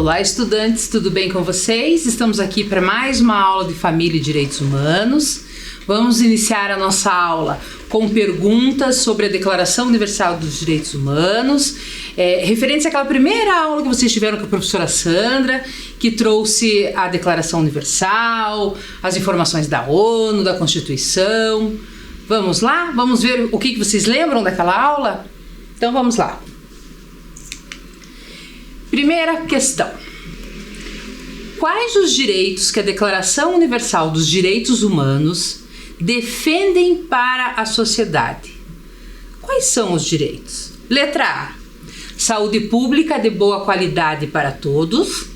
Olá, estudantes, tudo bem com vocês? Estamos aqui para mais uma aula de Família e Direitos Humanos. Vamos iniciar a nossa aula com perguntas sobre a Declaração Universal dos Direitos Humanos, referentes àquela primeira aula que vocês tiveram com a professora Sandra, que trouxe a Declaração Universal, as informações da ONU, da Constituição. Vamos lá? Vamos ver o que vocês lembram daquela aula? Então vamos lá. Primeira questão. Quais os direitos que a Declaração Universal dos Direitos Humanos defendem para a sociedade? Quais são os direitos? Letra A. Saúde pública de boa qualidade para todos.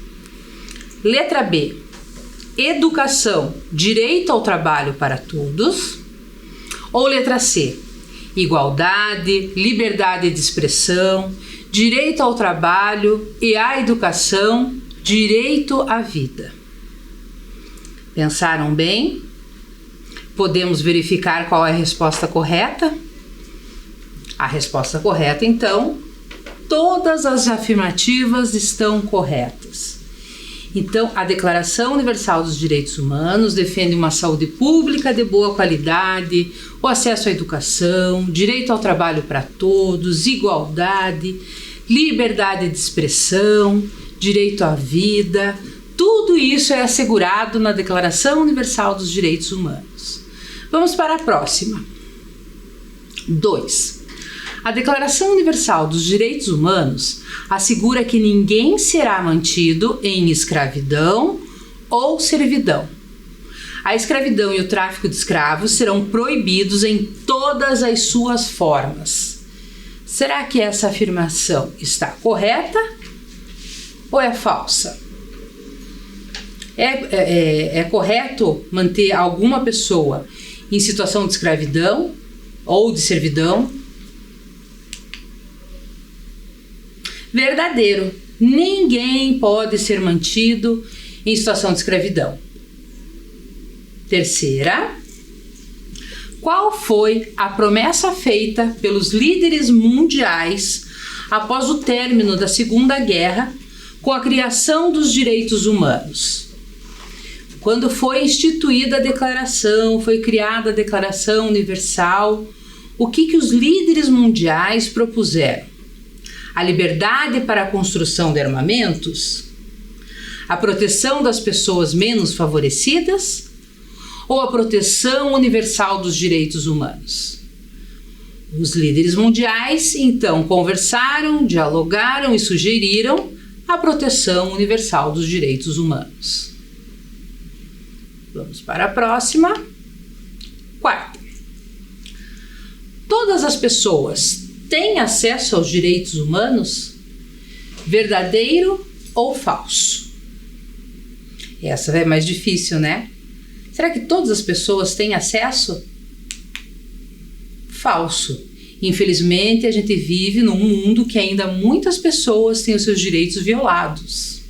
Letra B. Educação, direito ao trabalho para todos. Ou letra C. Igualdade, liberdade de expressão, direito ao trabalho e à educação, direito à vida. Pensaram bem? Podemos verificar qual é a resposta correta? A resposta correta, então, todas as afirmativas estão corretas. Então, a Declaração Universal dos Direitos Humanos defende uma saúde pública de boa qualidade, o acesso à educação, direito ao trabalho para todos, igualdade, liberdade de expressão, direito à vida. Tudo isso é assegurado na Declaração Universal dos Direitos Humanos. Vamos para a próxima. 2. A Declaração Universal dos Direitos Humanos assegura que ninguém será mantido em escravidão ou servidão. A escravidão e o tráfico de escravos serão proibidos em todas as suas formas. Será que essa afirmação está correta ou é falsa? É correto manter alguma pessoa em situação de escravidão ou de servidão? Verdadeiro. Ninguém pode ser mantido em situação de escravidão. Terceira. Qual foi a promessa feita pelos líderes mundiais após o término da Segunda Guerra com a criação dos direitos humanos? Quando foi instituída a declaração, foi criada a Declaração Universal, o que os líderes mundiais propuseram? A liberdade para a construção de armamentos? A proteção das pessoas menos favorecidas? Ou a proteção universal dos direitos humanos? Os líderes mundiais, então, conversaram, dialogaram e sugeriram a proteção universal dos direitos humanos. Vamos para a próxima. 4. Todas as pessoas têm acesso aos direitos humanos? Verdadeiro ou falso? Essa é mais difícil, né? Será que todas as pessoas têm acesso? Falso. Infelizmente, a gente vive num mundo que ainda muitas pessoas têm os seus direitos violados.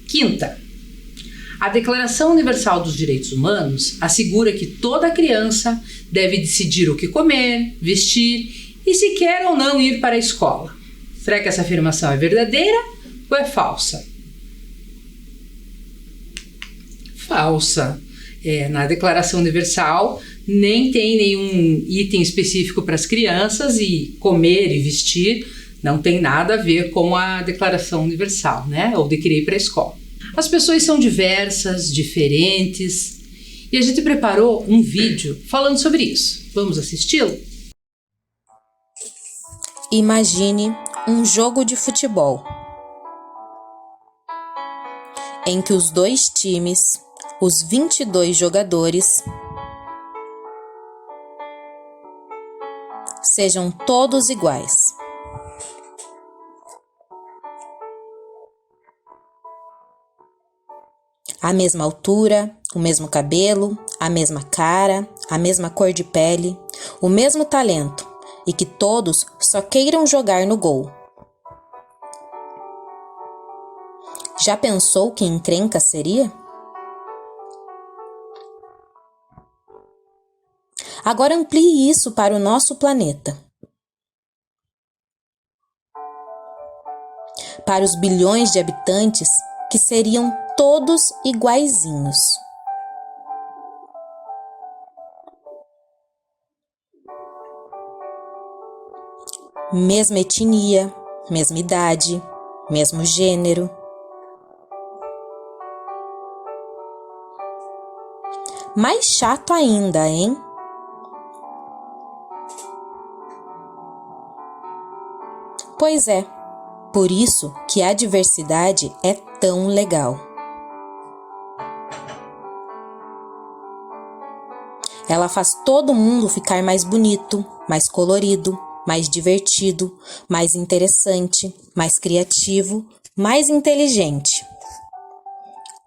5. A Declaração Universal dos Direitos Humanos assegura que toda criança deve decidir o que comer, vestir e se quer ou não ir para a escola. Será que essa afirmação é verdadeira ou é falsa? Falsa. Na Declaração Universal nem tem nenhum item específico para as crianças e comer e vestir não tem nada a ver com a Declaração Universal, né? Ou de querer ir para a escola. As pessoas são diversas, diferentes e a gente preparou um vídeo falando sobre isso. Vamos assisti-lo? Imagine um jogo de futebol em que os dois times, os 22 jogadores, sejam todos iguais. A mesma altura, o mesmo cabelo, a mesma cara, a mesma cor de pele, o mesmo talento, e que todos só queiram jogar no gol. Já pensou que encrenca seria? Agora amplie isso para o nosso planeta. para os bilhões de habitantes que seriam todos iguaizinhos. Mesma etnia, mesma idade, mesmo gênero. Mais chato ainda, hein? Pois é, por isso que a diversidade é tão legal. Ela faz todo mundo ficar mais bonito, mais colorido, mais divertido, mais interessante, mais criativo, mais inteligente.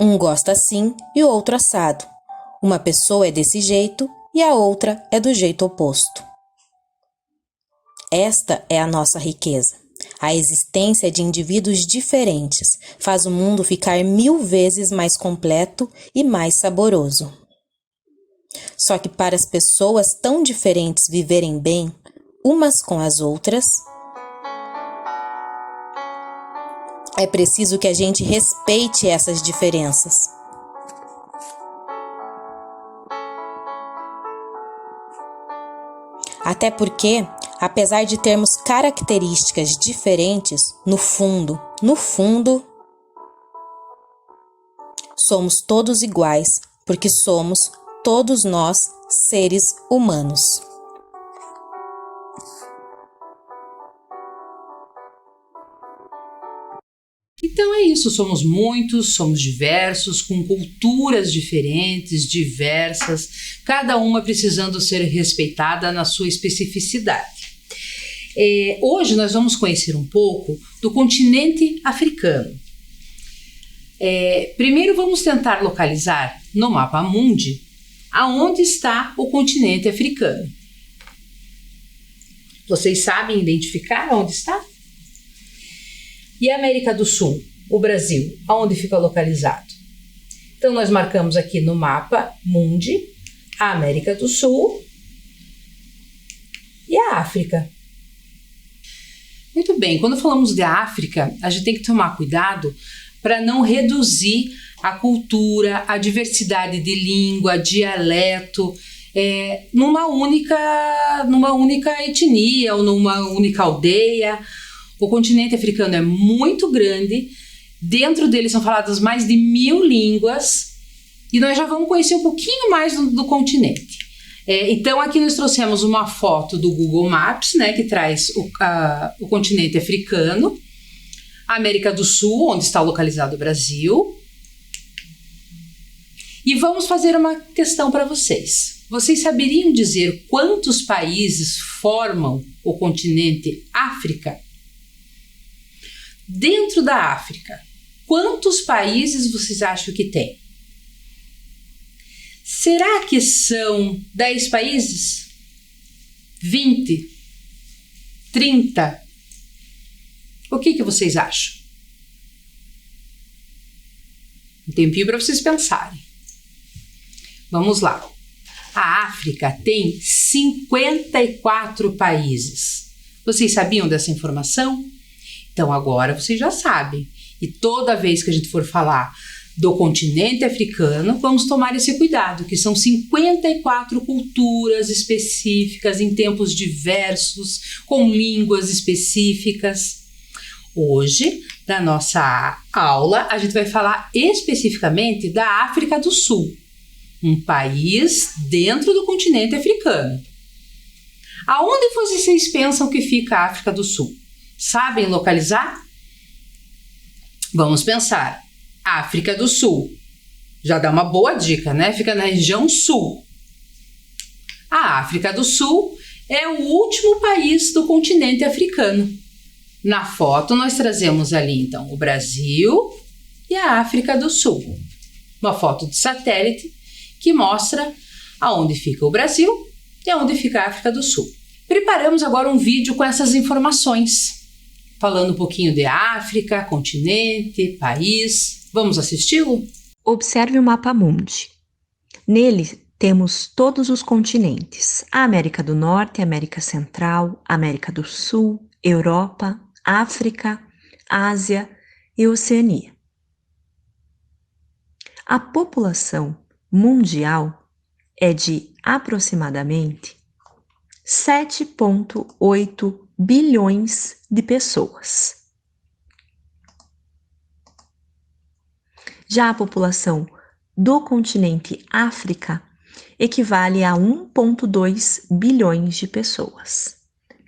Um gosta assim e o outro assado. Uma pessoa é desse jeito e a outra é do jeito oposto. Esta é a nossa riqueza. A existência de indivíduos diferentes faz o mundo ficar 1000 vezes mais completo e mais saboroso. Só que para as pessoas tão diferentes viverem bem umas com as outras, é preciso que a gente respeite essas diferenças. Até porque, apesar de termos características diferentes, no fundo, somos todos iguais, porque somos todos nós seres humanos. Então é isso, somos muitos, somos diversos, com culturas diferentes, diversas, cada uma precisando ser respeitada na sua especificidade. Hoje nós vamos conhecer um pouco do continente africano. Primeiro vamos tentar localizar no mapa mundi aonde está o continente africano. Vocês sabem identificar onde está? E a América do Sul, o Brasil, aonde fica localizado? Então, nós marcamos aqui no mapa mundi a América do Sul e a África. Muito bem, quando falamos de África, a gente tem que tomar cuidado para não reduzir a cultura, a diversidade de língua, dialeto, numa única etnia ou numa única aldeia. O continente africano é muito grande, dentro dele são faladas mais de 1000 línguas e nós já vamos conhecer um pouquinho mais do continente. Então aqui nós trouxemos uma foto do Google Maps, né, que traz o continente africano, a América do Sul, onde está localizado o Brasil. E vamos fazer uma questão para vocês. Vocês saberiam dizer quantos países formam o continente África? Dentro da África, quantos países vocês acham que tem? Será que são 10 países? 20? 30? O que vocês acham? Um tempinho para vocês pensarem. Vamos lá. A África tem 54 países. Vocês sabiam dessa informação? Então agora vocês já sabem. E toda vez que a gente for falar do continente africano, vamos tomar esse cuidado, que são 54 culturas específicas em tempos diversos, com línguas específicas. Hoje, na nossa aula, a gente vai falar especificamente da África do Sul, um país dentro do continente africano. Aonde vocês pensam que fica a África do Sul? Sabem localizar? Vamos pensar. África do Sul. Já dá uma boa dica, né? Fica na região sul. A África do Sul é o último país do continente africano. Na foto nós trazemos ali, então, o Brasil e a África do Sul. Uma foto de satélite que mostra aonde fica o Brasil e aonde fica a África do Sul. Preparamos agora um vídeo com essas informações, falando um pouquinho de África, continente, país. Vamos assisti-lo? Observe o mapa mundi. Nele temos todos os continentes: a América do Norte, América Central, América do Sul, Europa, África, Ásia e Oceania. A população mundial é de aproximadamente 7,8 bilhões de pessoas. Já a população do continente África equivale a 1,2 bilhões de pessoas.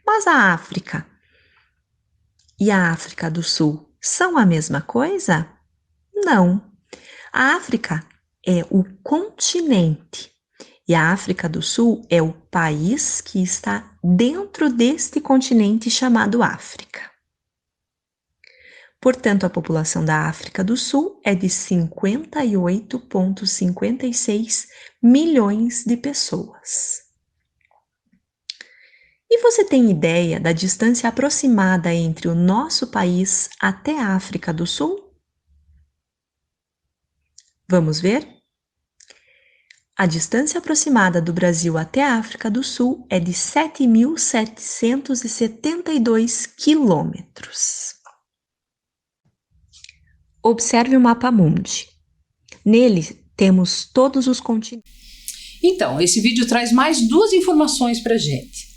Mas a África e a África do Sul são a mesma coisa? Não. A África é o continente e a África do Sul é o país que está dentro deste continente chamado África. Portanto, a população da África do Sul é de 58,56 milhões de pessoas. E você tem ideia da distância aproximada entre o nosso país até a África do Sul? Vamos ver? A distância aproximada do Brasil até a África do Sul é de 7.772 quilômetros. Observe o mapa mundi. Nele temos todos os continentes. Então, esse vídeo traz mais duas informações para a gente.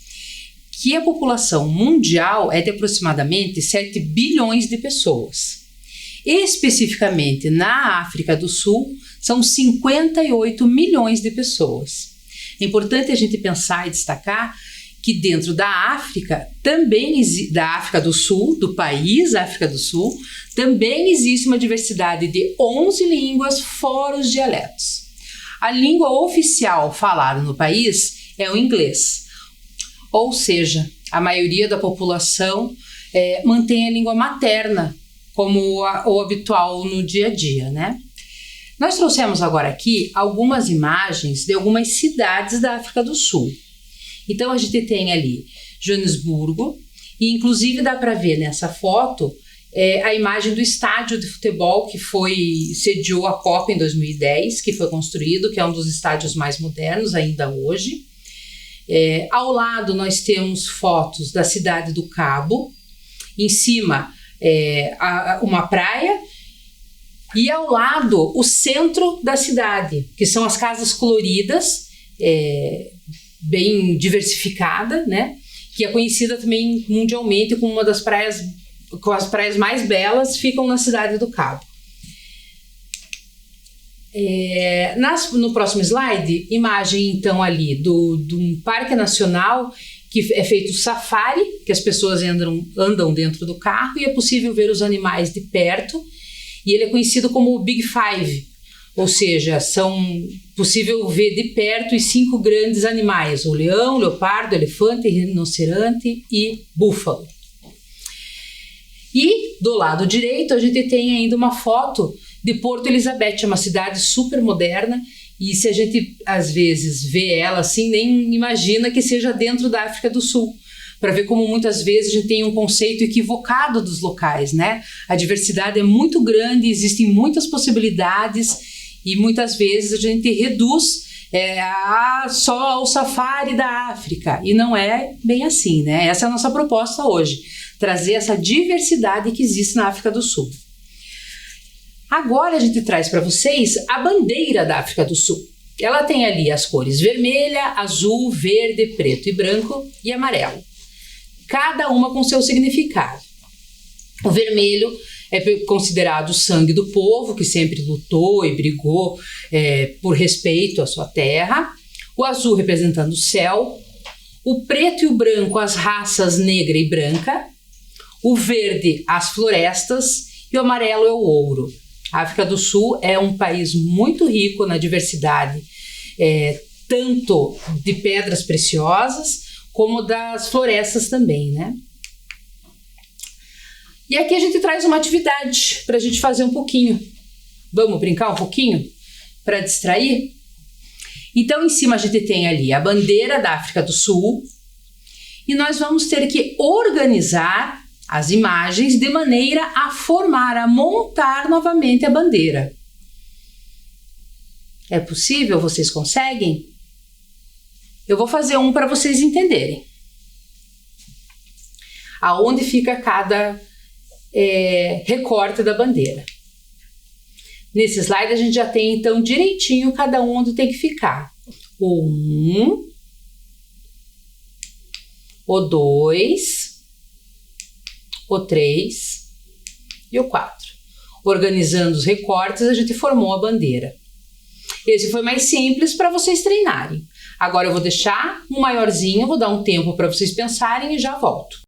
Que a população mundial é de aproximadamente 7 bilhões de pessoas. Especificamente na África do Sul, são 58 milhões de pessoas. É importante a gente pensar e destacar que dentro da África, da África do Sul, do país África do Sul, também existe uma diversidade de 11 línguas fora os dialetos. A língua oficial falada no país é o inglês, ou seja, a maioria da população mantém a língua materna como o habitual no dia a dia, né? Nós trouxemos agora aqui algumas imagens de algumas cidades da África do Sul. Então a gente tem ali Joanesburgo e inclusive dá para ver nessa foto a imagem do estádio de futebol que sediou a Copa em 2010, que foi construído, que é um dos estádios mais modernos ainda hoje. Ao lado nós temos fotos da cidade do Cabo, em cima uma praia e ao lado o centro da cidade, que são as casas coloridas, bem diversificada, né? Que é conhecida também mundialmente como uma das praias, com as praias mais belas, ficam na cidade do Cabo. No próximo slide, imagem então ali do Parque Nacional, que é feito safari, que as pessoas andam dentro do carro e é possível ver os animais de perto, e ele é conhecido como o Big Five, ou seja, são possível ver de perto os 5 grandes animais: o leão, leopardo, elefante, rinoceronte e búfalo. E do lado direito a gente tem ainda uma foto de Porto Elizabeth, é uma cidade super moderna, e se a gente às vezes vê ela assim, nem imagina que seja dentro da África do Sul, para ver como muitas vezes a gente tem um conceito equivocado dos locais, né? A diversidade é muito grande, existem muitas possibilidades e muitas vezes a gente reduz só ao safari da África, e não é bem assim, né? Essa é a nossa proposta hoje, trazer essa diversidade que existe na África do Sul. Agora a gente traz para vocês a bandeira da África do Sul. Ela tem ali as cores vermelha, azul, verde, preto e branco e amarelo. Cada uma com seu significado. O vermelho é considerado o sangue do povo, que sempre lutou e brigou por respeito à sua terra. O azul representando o céu. O preto e o branco, as raças negra e branca. O verde, as florestas. E o amarelo é o ouro. A África do Sul é um país muito rico na diversidade, tanto de pedras preciosas como das florestas também, né? E aqui a gente traz uma atividade para a gente fazer um pouquinho. Vamos brincar um pouquinho para distrair? Então, em cima a gente tem ali a bandeira da África do Sul e nós vamos ter que organizar as imagens de maneira a montar novamente a bandeira. É possível? Vocês conseguem? Eu vou fazer um para vocês entenderem. Aonde fica cada recorte da bandeira. Nesse slide a gente já tem então direitinho cada um onde tem que ficar. O 1, o 2, o 3 e o 4. Organizando os recortes, a gente formou a bandeira. Esse foi mais simples para vocês treinarem. Agora eu vou deixar um maiorzinho, vou dar um tempo para vocês pensarem e já volto.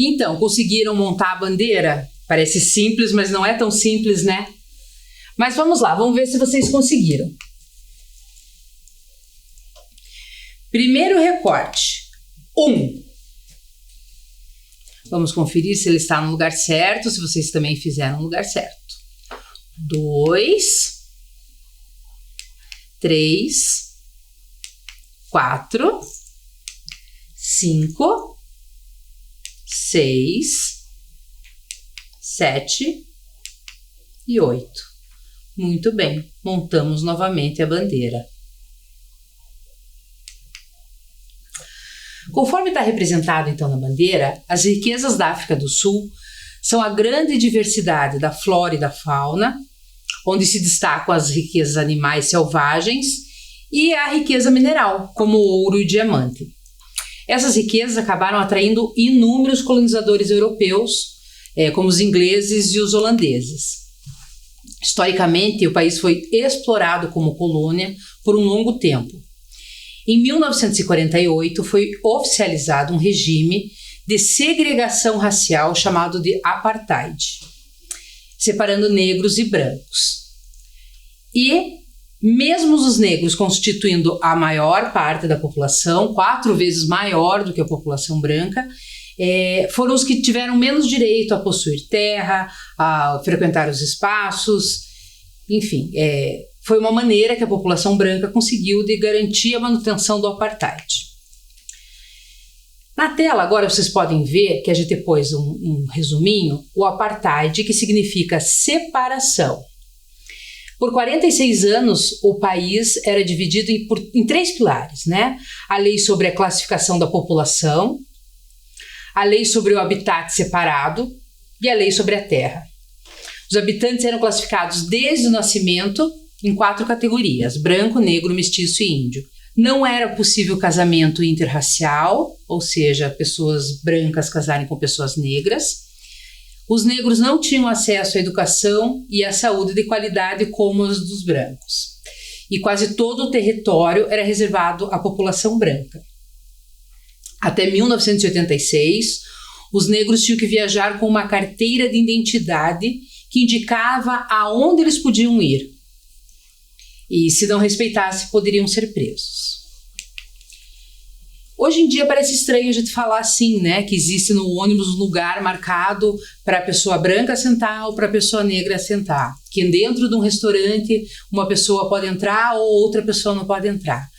Então, conseguiram montar a bandeira? Parece simples, mas não é tão simples, né? Mas vamos lá, vamos ver se vocês conseguiram. Primeiro recorte, 1. Vamos conferir se ele está no lugar certo, se vocês também fizeram no lugar certo. 2, 3, 4, 5, 6, 7 e 8. Muito bem, montamos novamente a bandeira. Conforme está representado então na bandeira, as riquezas da África do Sul são a grande diversidade da flora e da fauna, onde se destacam as riquezas animais selvagens e a riqueza mineral, como ouro e diamante. Essas riquezas acabaram atraindo inúmeros colonizadores europeus, como os ingleses e os holandeses. Historicamente, o país foi explorado como colônia por um longo tempo. Em 1948, foi oficializado um regime de segregação racial chamado de apartheid, separando negros e brancos. E mesmo os negros constituindo a maior parte da população, 4 vezes maior do que a população branca, foram os que tiveram menos direito a possuir terra, a frequentar os espaços, enfim, foi uma maneira que a população branca conseguiu de garantir a manutenção do apartheid. Na tela agora vocês podem ver que a gente pôs um resuminho, o apartheid, que significa separação. Por 46 anos, o país era dividido em 3 pilares, né? A lei sobre a classificação da população, a lei sobre o habitat separado e a lei sobre a terra. Os habitantes eram classificados desde o nascimento em 4 categorias: branco, negro, mestiço e índio. Não era possível casamento interracial, ou seja, pessoas brancas casarem com pessoas negras. Os negros não tinham acesso à educação e à saúde de qualidade como os dos brancos. E quase todo o território era reservado à população branca. Até 1986, os negros tinham que viajar com uma carteira de identidade que indicava aonde eles podiam ir. E se não respeitasse, poderiam ser presos. Hoje em dia parece estranho a gente falar assim, né? Que existe no ônibus um lugar marcado para a pessoa branca sentar ou para a pessoa negra sentar. Que dentro de um restaurante uma pessoa pode entrar ou outra pessoa não pode entrar.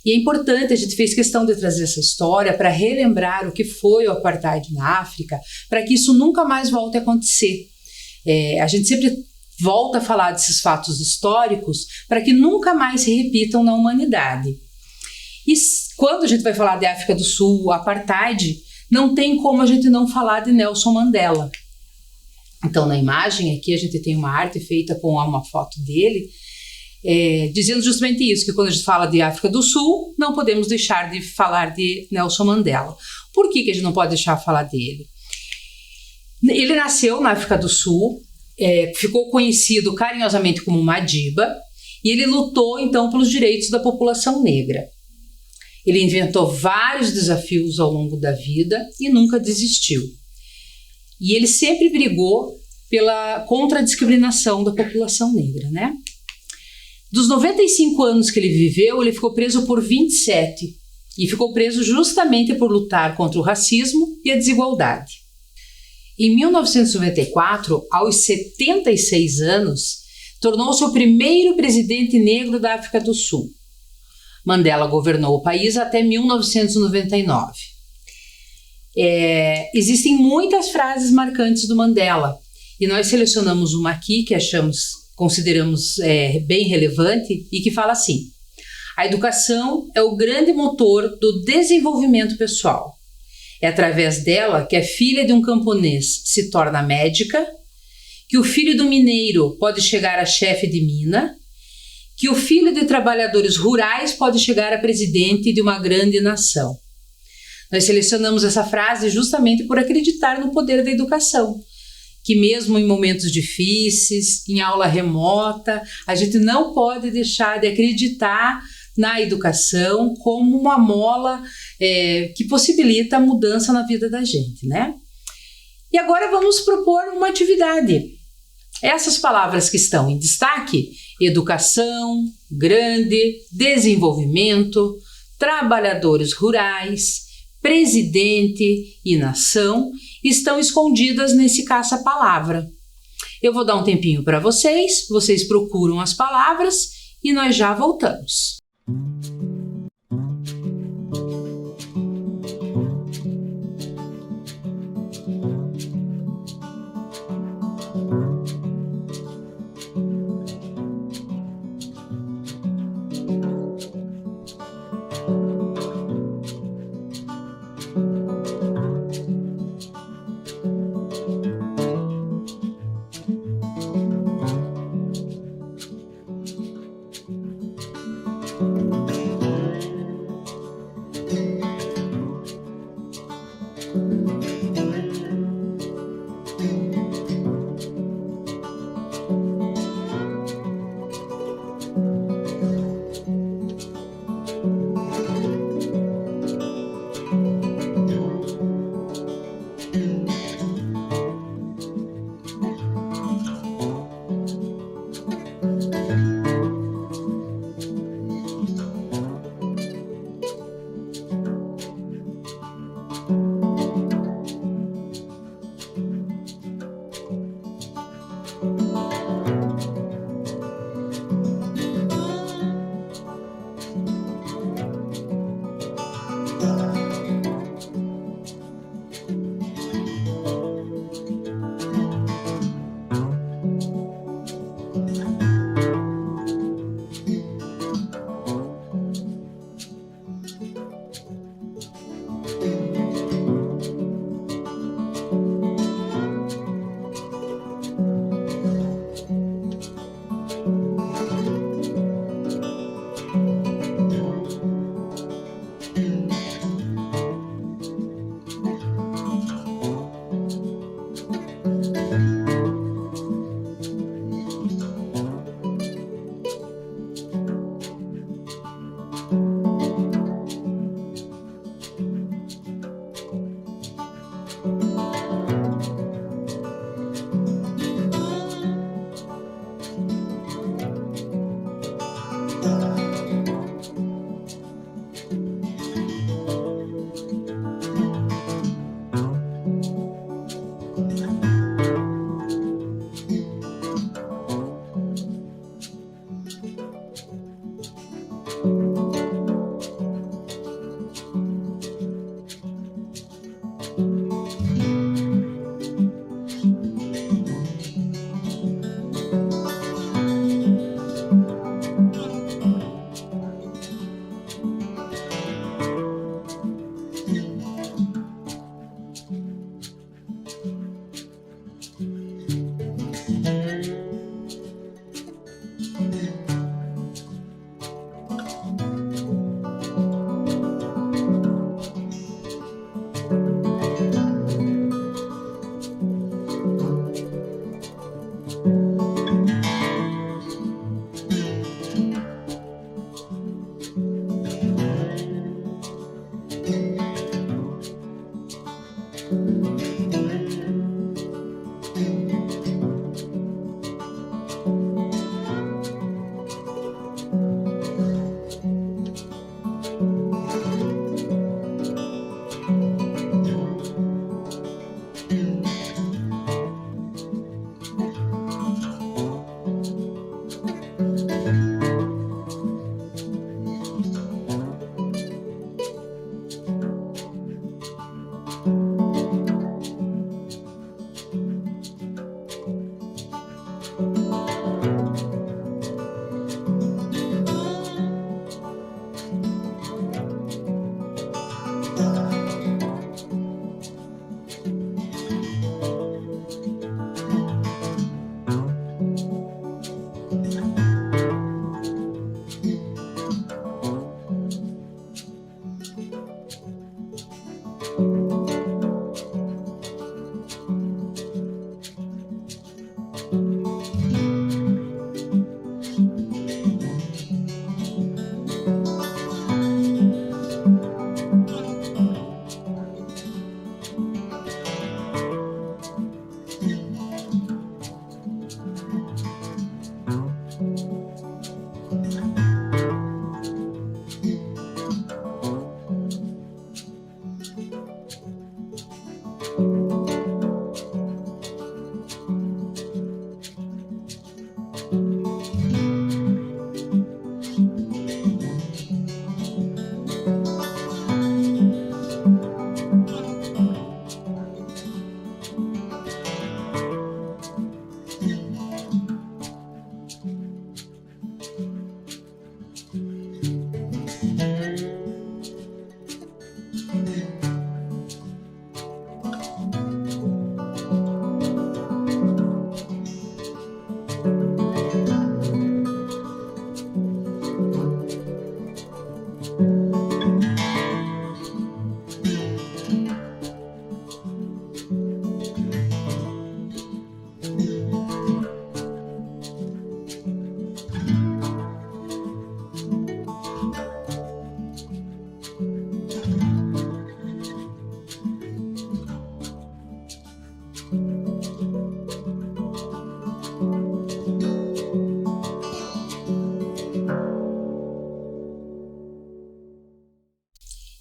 E é importante, a gente fez questão de trazer essa história para relembrar o que foi o apartheid na África, para que isso nunca mais volte a acontecer. A gente sempre volta a falar desses fatos históricos para que nunca mais se repitam na humanidade. E quando a gente vai falar de África do Sul, o apartheid, não tem como a gente não falar de Nelson Mandela. Então, na imagem aqui, a gente tem uma arte feita com uma foto dele, dizendo justamente isso, que quando a gente fala de África do Sul, não podemos deixar de falar de Nelson Mandela. Por que a gente não pode deixar de falar dele? Ele nasceu na África do Sul, ficou conhecido carinhosamente como Madiba, e ele lutou, então, pelos direitos da população negra. Ele inventou vários desafios ao longo da vida e nunca desistiu. E ele sempre brigou contra a discriminação da população negra, né? Dos 95 anos que ele viveu, ele ficou preso por 27. E ficou preso justamente por lutar contra o racismo e a desigualdade. Em 1994, aos 76 anos, tornou-se o primeiro presidente negro da África do Sul. Mandela governou o país até 1999. Existem muitas frases marcantes do Mandela, e nós selecionamos uma aqui que consideramos bem relevante e que fala assim: a educação é o grande motor do desenvolvimento pessoal. É através dela que a filha de um camponês se torna médica, que o filho do mineiro pode chegar a chefe de mina, que o filho de trabalhadores rurais pode chegar a presidente de uma grande nação. Nós selecionamos essa frase justamente por acreditar no poder da educação, que mesmo em momentos difíceis, em aula remota, a gente não pode deixar de acreditar na educação como uma mola que possibilita a mudança na vida da gente, né? E agora vamos propor uma atividade. Essas palavras que estão em destaque, educação, grande, desenvolvimento, trabalhadores rurais, presidente e nação, estão escondidas nesse caça-palavra. Eu vou dar um tempinho para vocês procuram as palavras e nós já voltamos.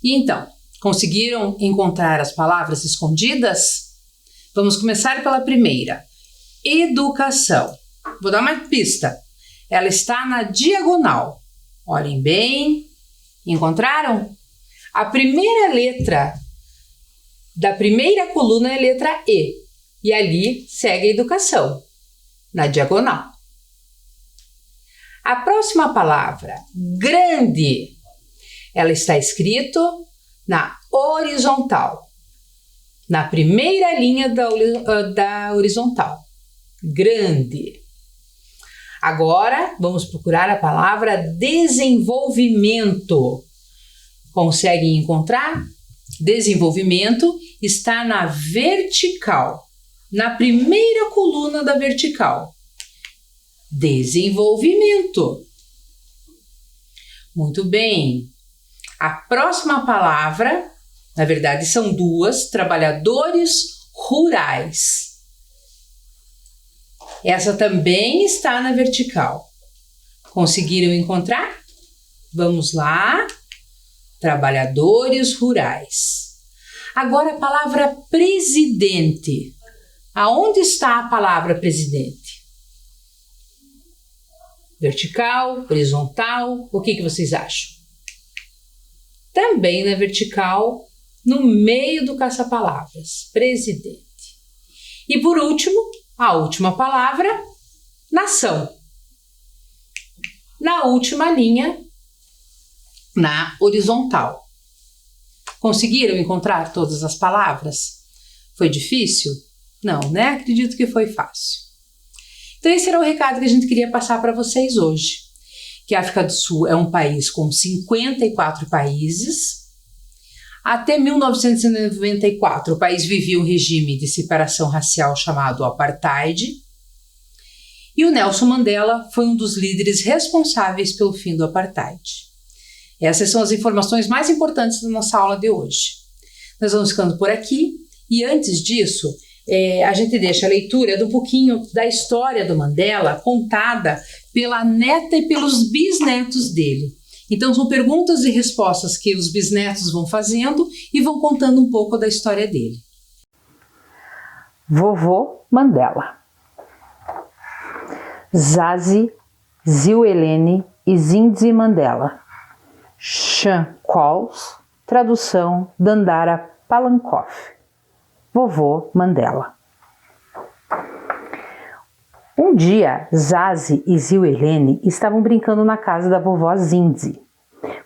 E então, conseguiram encontrar as palavras escondidas? Vamos começar pela primeira. Educação. Vou dar uma pista. Ela está na diagonal. Olhem bem. Encontraram? A primeira letra da primeira coluna é a letra E. E ali segue a educação, na diagonal. A próxima palavra, grande, ela está escrita na horizontal, na primeira linha da horizontal. Grande. Agora, vamos procurar a palavra desenvolvimento. Conseguem encontrar? Desenvolvimento está na vertical, na primeira coluna da vertical. Desenvolvimento. Muito bem. A próxima palavra, na verdade são duas, trabalhadores rurais. Essa também está na vertical. Conseguiram encontrar? Vamos lá. Trabalhadores rurais. Agora a palavra presidente. Aonde está a palavra presidente? Vertical, horizontal, o que vocês acham? Também na vertical, no meio do caça-palavras, presidente. E por último, a última palavra, nação. Na última linha, na horizontal. Conseguiram encontrar todas as palavras? Foi difícil? Não, né? Acredito que foi fácil. Então esse era o recado que a gente queria passar para vocês hoje. Que a África do Sul é um país com 54 países. Até 1994, o país vivia um regime de separação racial chamado apartheid. E o Nelson Mandela foi um dos líderes responsáveis pelo fim do apartheid. Essas são as informações mais importantes da nossa aula de hoje. Nós vamos ficando por aqui e antes disso, a gente deixa a leitura de um pouquinho da história do Mandela contada pela neta e pelos bisnetos dele. Então são perguntas e respostas que os bisnetos vão fazendo e vão contando um pouco da história dele. Vovô Mandela. Zazi, Zilhelene e Zindzi Mandela. Sean Coles, tradução Dandara Palankoff. Vovô Mandela. Um dia, Zazi e Zilhelene estavam brincando na casa da vovó Zindzi,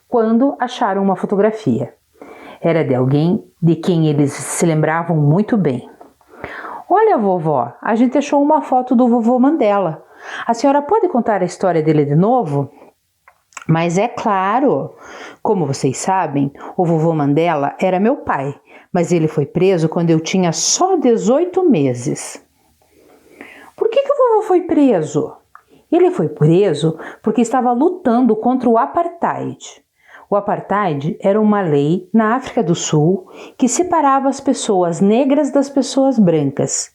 quando acharam uma fotografia. Era de alguém de quem eles se lembravam muito bem. Olha, vovó, a gente achou uma foto do vovô Mandela. A senhora pode contar a história dele de novo? Mas é claro, como vocês sabem, o vovô Mandela era meu pai, mas ele foi preso quando eu tinha só 18 meses. Por que o vovô foi preso? Ele foi preso porque estava lutando contra o apartheid. O apartheid era uma lei na África do Sul que separava as pessoas negras das pessoas brancas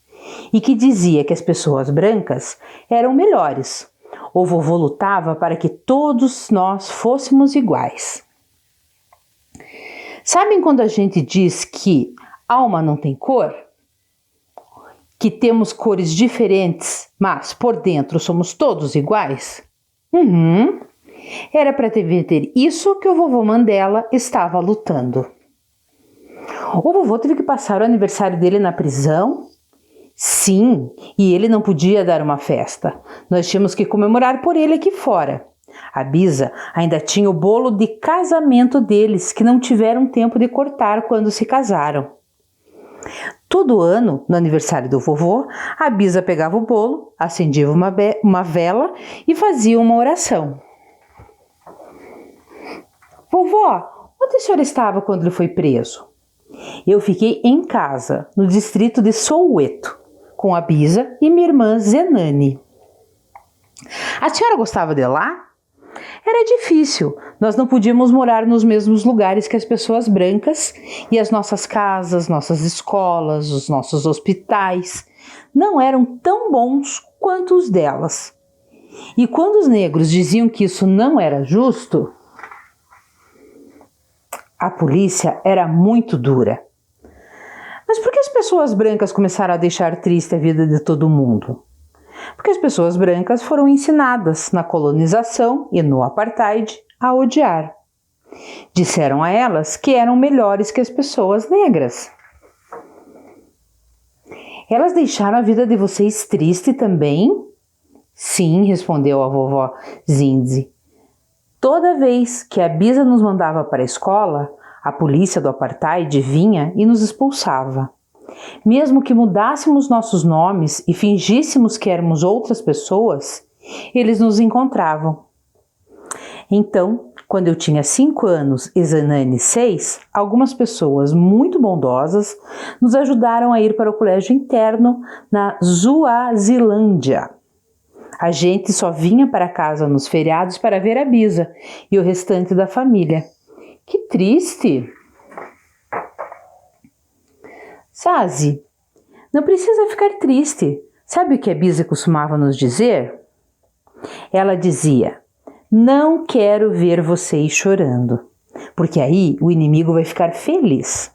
e que dizia que as pessoas brancas eram melhores. O vovô lutava para que todos nós fôssemos iguais. Sabem quando a gente diz que alma não tem cor? Que temos cores diferentes, mas por dentro somos todos iguais? Era para ter isso que o vovô Mandela estava lutando. O vovô teve que passar o aniversário dele na prisão? Sim, e ele não podia dar uma festa. Nós tínhamos que comemorar por ele aqui fora. A Bisa ainda tinha o bolo de casamento deles, que não tiveram tempo de cortar quando se casaram. Todo ano, no aniversário do vovô, a Bisa pegava o bolo, acendia uma vela e fazia uma oração. Vovó, onde a senhora estava quando ele foi preso? Eu fiquei em casa, no distrito de Soweto, com a Bisa e minha irmã Zenani. A senhora gostava de lá? Era difícil, nós não podíamos morar nos mesmos lugares que as pessoas brancas e as nossas casas, nossas escolas, os nossos hospitais não eram tão bons quanto os delas. E quando os negros diziam que isso não era justo, A polícia era muito dura. Mas por que as pessoas brancas começaram a deixar triste a vida de todo mundo? Porque as pessoas brancas foram ensinadas na colonização e no apartheid a odiar. Disseram a elas que eram melhores que as pessoas negras. Elas deixaram a vida de vocês triste também? Sim, respondeu a vovó Zindzi. Toda vez que a Bisa nos mandava para a escola, a polícia do apartheid vinha e nos expulsava. Mesmo que mudássemos nossos nomes e fingíssemos que éramos outras pessoas, eles nos encontravam. Então, quando eu tinha 5 anos e Zanani 6, algumas pessoas muito bondosas nos ajudaram a ir para o colégio interno na Suazilândia. A gente só vinha para casa nos feriados para ver a Bisa e o restante da família. Que triste! Zazi, não precisa ficar triste. Sabe o que a Bisa costumava nos dizer? Ela dizia: não quero ver vocês chorando, porque aí o inimigo vai ficar feliz.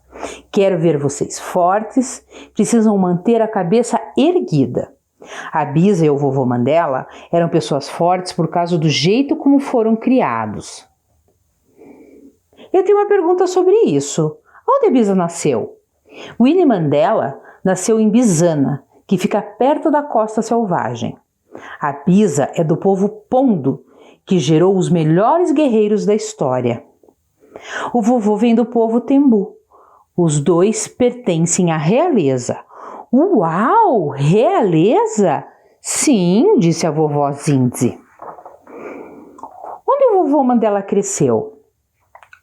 Quero ver vocês fortes, precisam manter a cabeça erguida. A Bisa e o vovô Mandela eram pessoas fortes por causa do jeito como foram criados. Eu tenho uma pergunta sobre isso. Onde a Bisa nasceu? Winnie Mandela nasceu em Bizana, que fica perto da costa selvagem. A Bisa é do povo Pondo, que gerou os melhores guerreiros da história. O vovô vem do povo Tembu. Os dois pertencem à realeza. Uau! Realeza? Sim, disse a vovó Zindzi. Onde o vovô Mandela cresceu?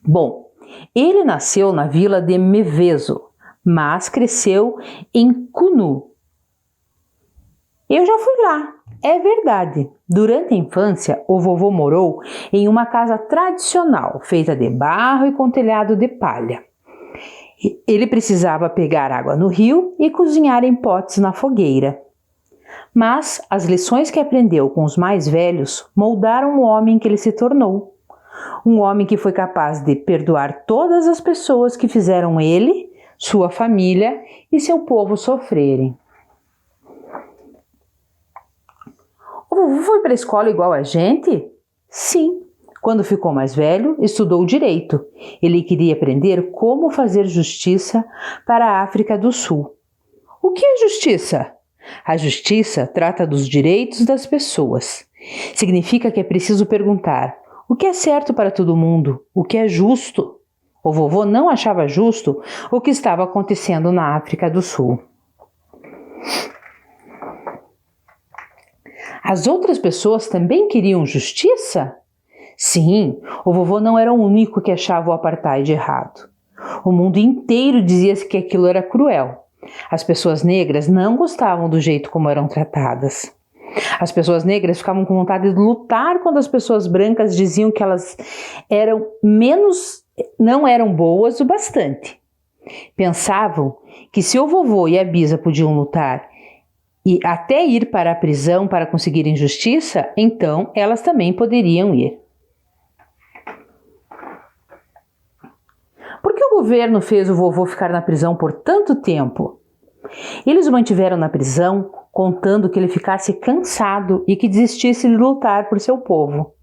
Bom, ele nasceu na vila de Mvezo, mas cresceu em Kunu. Eu já fui lá, é verdade. Durante a infância, o vovô morou em uma casa tradicional, feita de barro e com telhado de palha. Ele precisava pegar água no rio e cozinhar em potes na fogueira. Mas as lições que aprendeu com os mais velhos moldaram o homem que ele se tornou. Um homem que foi capaz de perdoar todas as pessoas que fizeram ele, sua família e seu povo sofrerem. O vovô foi para a escola igual a gente? Sim. Quando ficou mais velho, estudou direito. Ele queria aprender como fazer justiça para a África do Sul. O que é justiça? A justiça trata dos direitos das pessoas. Significa que é preciso perguntar o que é certo para todo mundo, o que é justo. O vovô não achava justo o que estava acontecendo na África do Sul. As outras pessoas também queriam justiça? Sim, o vovô não era o único que achava o apartheid errado. O mundo inteiro dizia que aquilo era cruel. As pessoas negras não gostavam do jeito como eram tratadas. As pessoas negras ficavam com vontade de lutar quando as pessoas brancas diziam que elas não eram boas o bastante. Pensavam que se o vovô e a Bisa podiam lutar e até ir para a prisão para conseguirem justiça, então elas também poderiam ir. Por que o governo fez o vovô ficar na prisão por tanto tempo? Eles o mantiveram na prisão, contando que ele ficasse cansado e que desistisse de lutar por seu povo.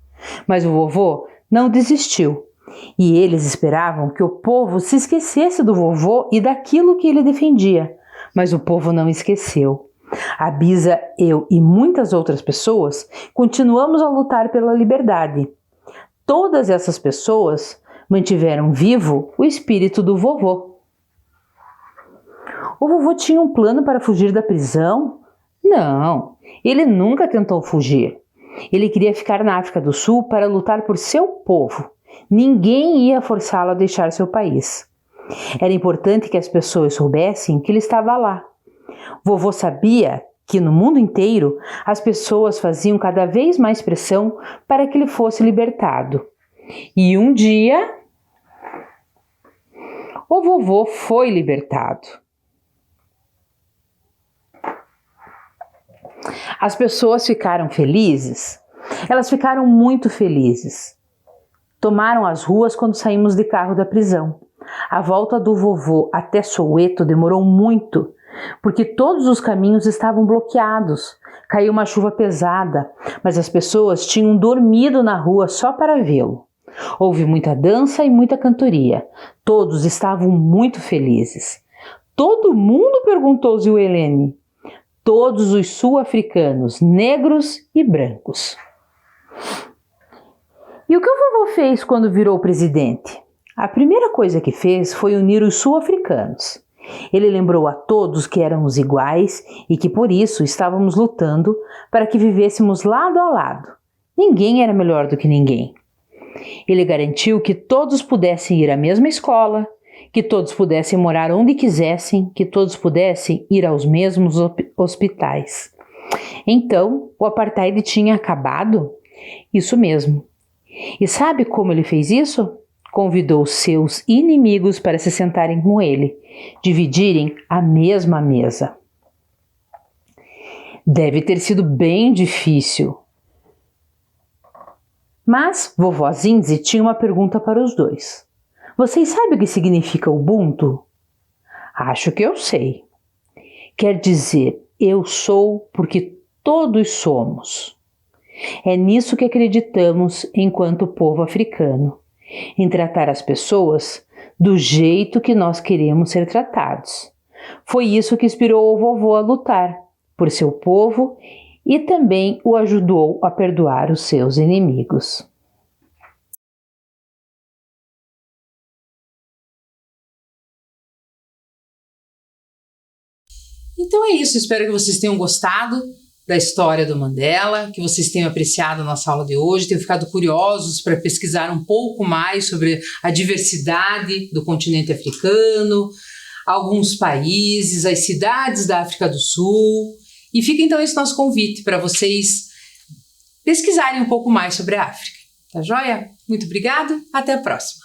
Mas o vovô não desistiu, e eles esperavam que o povo se esquecesse do vovô e daquilo que ele defendia. Mas o povo não esqueceu. A Bisa, eu e muitas outras pessoas continuamos a lutar pela liberdade. Todas essas pessoas mantiveram vivo o espírito do vovô. O vovô tinha um plano para fugir da prisão? Não, ele nunca tentou fugir. Ele queria ficar na África do Sul para lutar por seu povo. Ninguém ia forçá-lo a deixar seu país. Era importante que as pessoas soubessem que ele estava lá. Vovô sabia que no mundo inteiro as pessoas faziam cada vez mais pressão para que ele fosse libertado. E um dia, o vovô foi libertado. As pessoas ficaram felizes? Elas ficaram muito felizes. Tomaram as ruas quando saímos de carro da prisão. A volta do vovô até Soweto demorou muito, porque todos os caminhos estavam bloqueados. Caiu uma chuva pesada, mas as pessoas tinham dormido na rua só para vê-lo. Houve muita dança e muita cantoria. Todos estavam muito felizes. Todo mundo? Perguntou Zilhelene. Todos os sul-africanos, negros e brancos. E o que o vovô fez quando virou presidente? A primeira coisa que fez foi unir os sul-africanos. Ele lembrou a todos que éramos iguais e que por isso estávamos lutando para que vivêssemos lado a lado. Ninguém era melhor do que ninguém. Ele garantiu que todos pudessem ir à mesma escola, que todos pudessem morar onde quisessem, que todos pudessem ir aos mesmos hospitais. Então, o apartheid tinha acabado? Isso mesmo. E sabe como ele fez isso? Convidou seus inimigos para se sentarem com ele, dividirem a mesma mesa. Deve ter sido bem difícil. Mas vovó Zinzi tinha uma pergunta para os dois. Vocês sabem o que significa Ubuntu? Acho que eu sei. Quer dizer, eu sou porque todos somos. É nisso que acreditamos enquanto povo africano, em tratar as pessoas do jeito que nós queremos ser tratados. Foi isso que inspirou o vovô a lutar por seu povo e também o ajudou a perdoar os seus inimigos. Então é isso, espero que vocês tenham gostado da história do Mandela, que vocês tenham apreciado a nossa aula de hoje, tenham ficado curiosos para pesquisar um pouco mais sobre a diversidade do continente africano, alguns países, as cidades da África do Sul. E fica então esse nosso convite para vocês pesquisarem um pouco mais sobre a África. Tá joia? Muito obrigada, até a próxima!